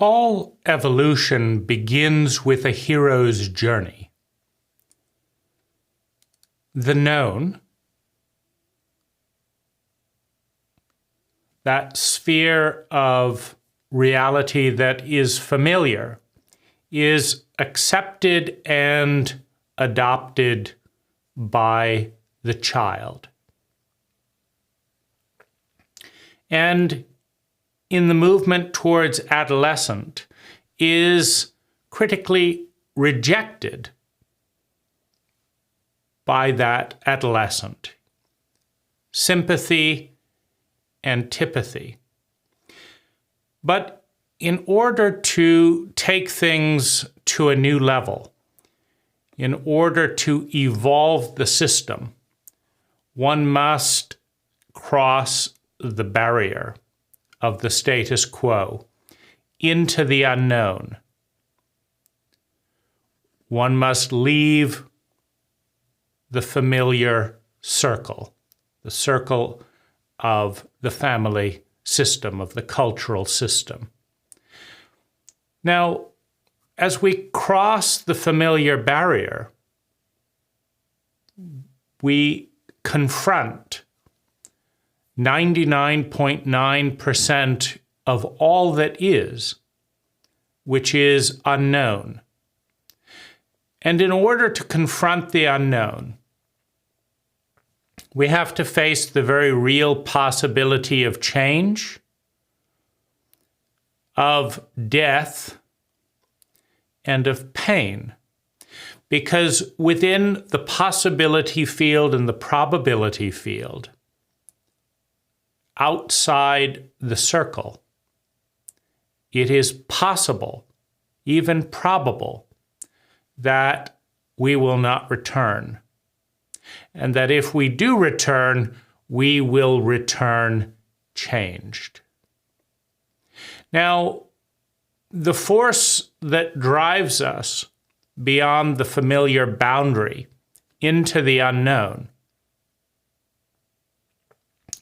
All evolution begins with a hero's journey. The known, that sphere of reality that is familiar, is accepted and adopted by the child. And in the movement towards adolescent is critically rejected by that adolescent. Sympathy, antipathy. But in order to take things to a new level, in order to evolve the system, one must cross the barrier of the status quo into the unknown. One must leave the familiar circle, the circle of the family system, of the cultural system. Now, as we cross the familiar barrier, we confront 99.9% of all that is, which is unknown. And in order to confront the unknown, we have to face the very real possibility of change, of death, and of pain. Because within the possibility field and the probability field, outside the circle, it is possible, even probable, that we will not return. And that if we do return, we will return changed. Now, the force that drives us beyond the familiar boundary into the unknown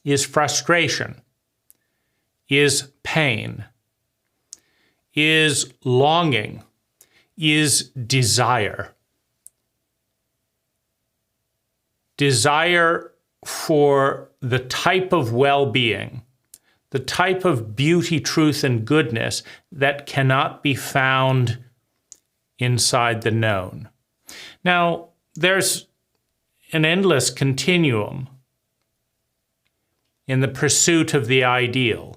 is frustration, is pain, is longing, is desire. Desire for the type of well-being, the type of beauty, truth, and goodness that cannot be found inside the known. Now, there's an endless continuum in the pursuit of the ideal,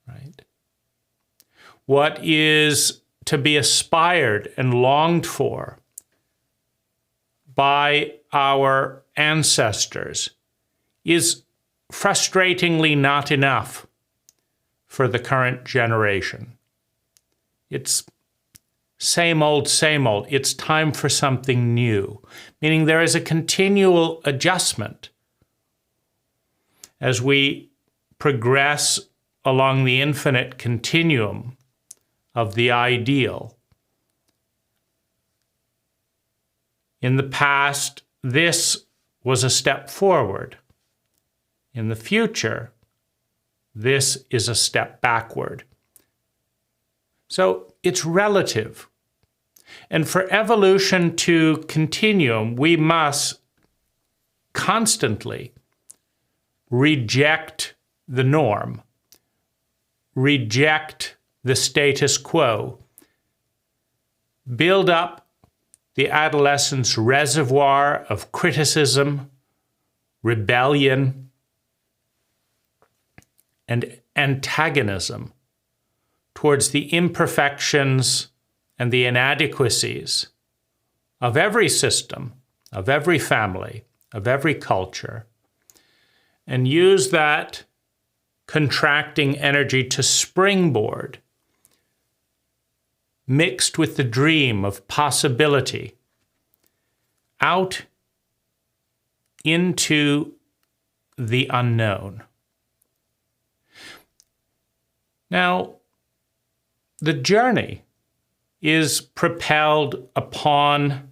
right? What is to be aspired and longed for by our ancestors is frustratingly not enough for the current generation. It's same old, same old. It's time for something new, meaning there is a continual adjustment as we progress along the infinite continuum of the ideal. In the past, this was a step forward. In the future, this is a step backward. So it's relative. And for evolution to continue, we must constantly reject the norm, reject the status quo, build up the adolescent's reservoir of criticism, rebellion, and antagonism towards the imperfections and the inadequacies of every system, of every family, of every culture, and use that contracting energy to springboard, mixed with the dream of possibility, out into the unknown. Now, the journey is propelled upon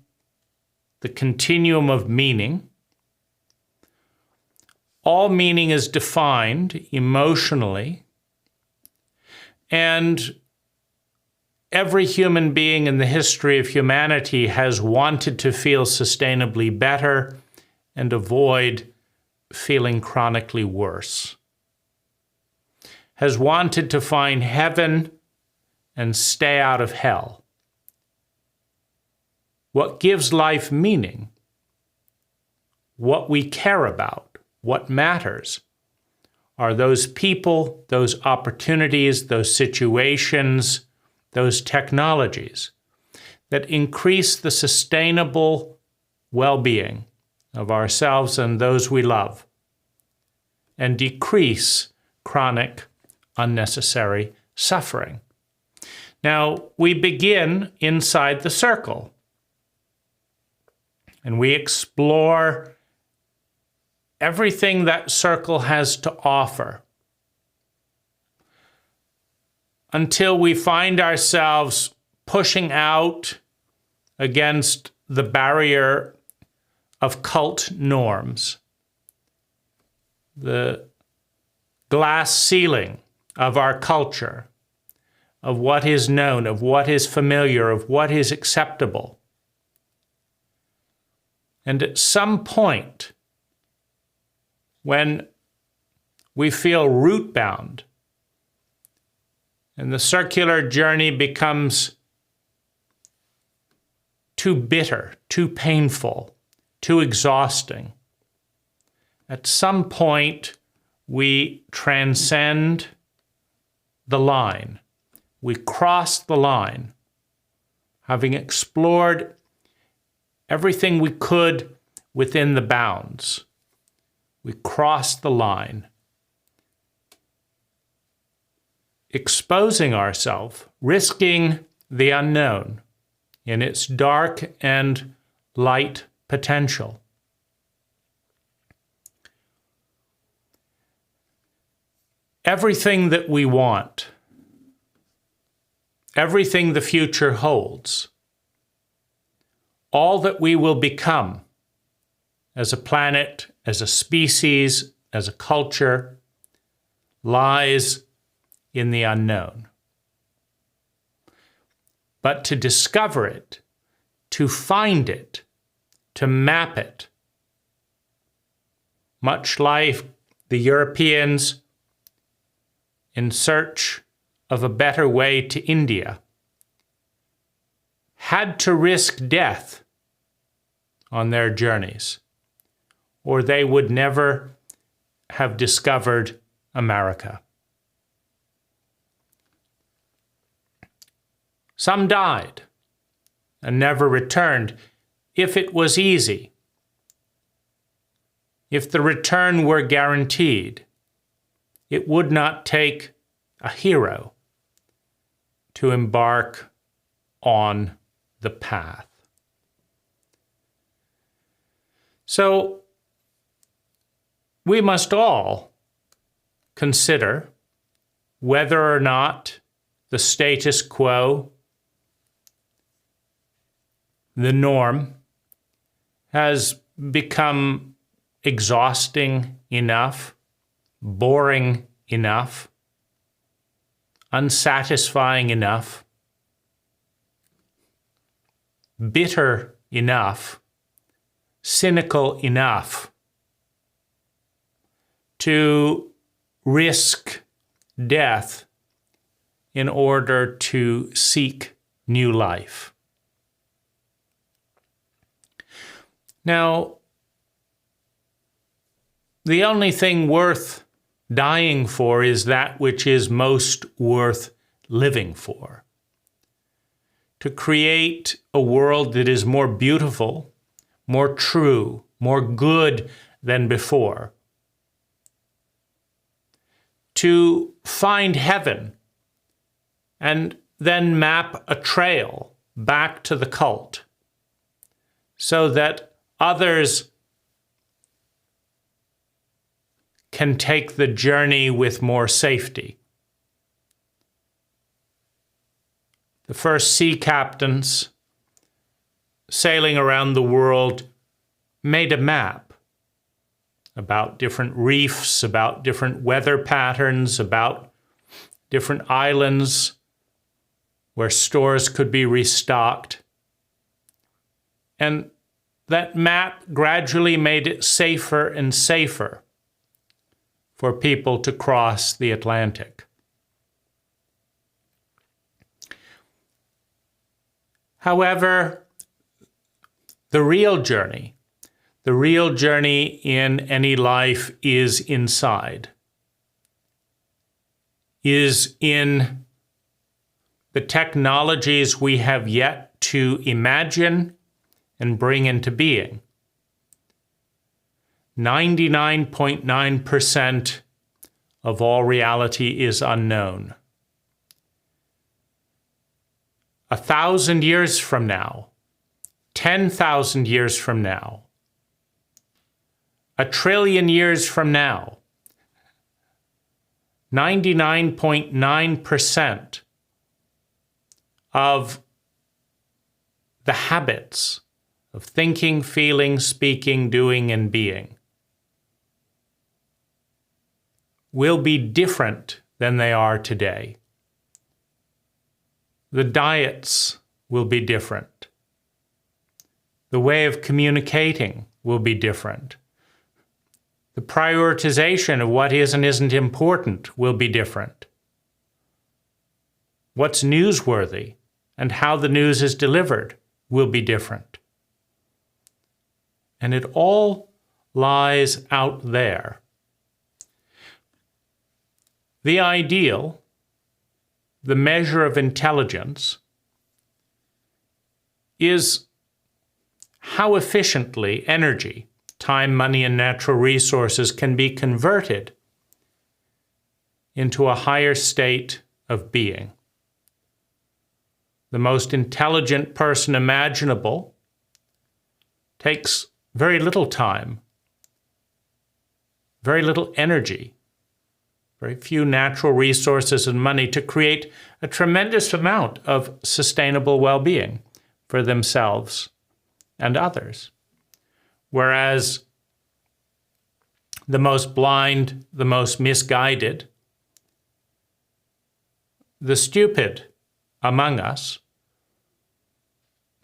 the continuum of meaning. All meaning is defined emotionally, and every human being in the history of humanity has wanted to feel sustainably better and avoid feeling chronically worse. Has wanted to find heaven and stay out of hell. What gives life meaning, what we care about, what matters, are those people, those opportunities, those situations, those technologies that increase the sustainable well-being of ourselves and those we love, and decrease chronic, unnecessary suffering. Now, we begin inside the circle, and we explore everything that circle has to offer until we find ourselves pushing out against the barrier of cult norms, the glass ceiling of our culture, of what is known, of what is familiar, of what is acceptable. And at some point, when we feel root-bound and the circular journey becomes too bitter, too painful, too exhausting, at some point we transcend the line. We cross the line, having explored everything we could within the bounds. We cross the line, exposing ourselves, risking the unknown in its dark and light potential. Everything that we want, everything the future holds, all that we will become as a planet, as a species, as a culture, lies in the unknown. But to discover it, to find it, to map it, much like the Europeans in search of a better way to India, had to risk death on their journeys, or they would never have discovered America. Some died and never returned. If it was easy, if the return were guaranteed, it would not take a hero to embark on the path. So we must all consider whether or not the status quo, the norm, has become exhausting enough, boring enough, unsatisfying enough, bitter enough, cynical enough to risk death in order to seek new life. Now, the only thing worth dying for is that which is most worth living for. To create a world that is more beautiful, more true, more good than before. To find heaven and then map a trail back to the cult so that others can take the journey with more safety. The first sea captains sailing around the world made a map about different reefs, about different weather patterns, about different islands, where stores could be restocked. And that map gradually made it safer and safer for people to cross the Atlantic. However, the real journey in any life is inside, is in the technologies we have yet to imagine and bring into being. 99.9% of all reality is unknown. 1,000 years from now, 10,000 years from now, 1 trillion years from now, 99.9% of the habits of thinking, feeling, speaking, doing, and being will be different than they are today. The diets will be different. The way of communicating will be different. The prioritization of what is and isn't important will be different. What's newsworthy and how the news is delivered will be different. And it all lies out there. The ideal, the measure of intelligence, is how efficiently energy, time, money, and natural resources can be converted into a higher state of being. The most intelligent person imaginable takes very little time, very little energy, very few natural resources and money to create a tremendous amount of sustainable well-being for themselves and others. Whereas the most blind, the most misguided, the stupid among us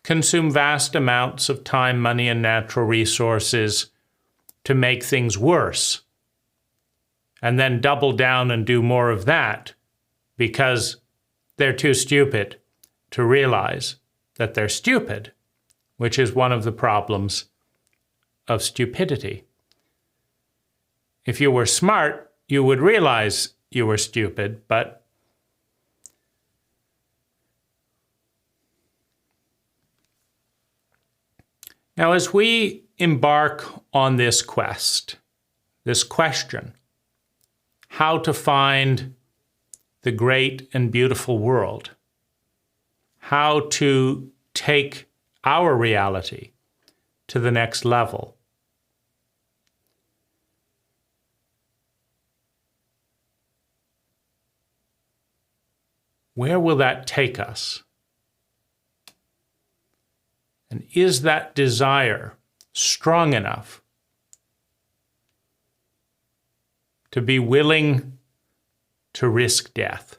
consume vast amounts of time, money, and natural resources to make things worse, and then double down and do more of that because they're too stupid to realize that they're stupid, which is one of the problems of stupidity. If you were smart, you would realize you were stupid, but now as we embark on this quest, this question, how to find the great and beautiful world, how to take our reality to the next level, where will that take us? And is that desire strong enough to be willing to risk death,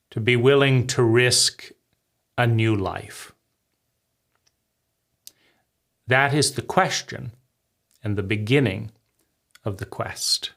to be willing to risk a new life? That is the question and the beginning of the quest.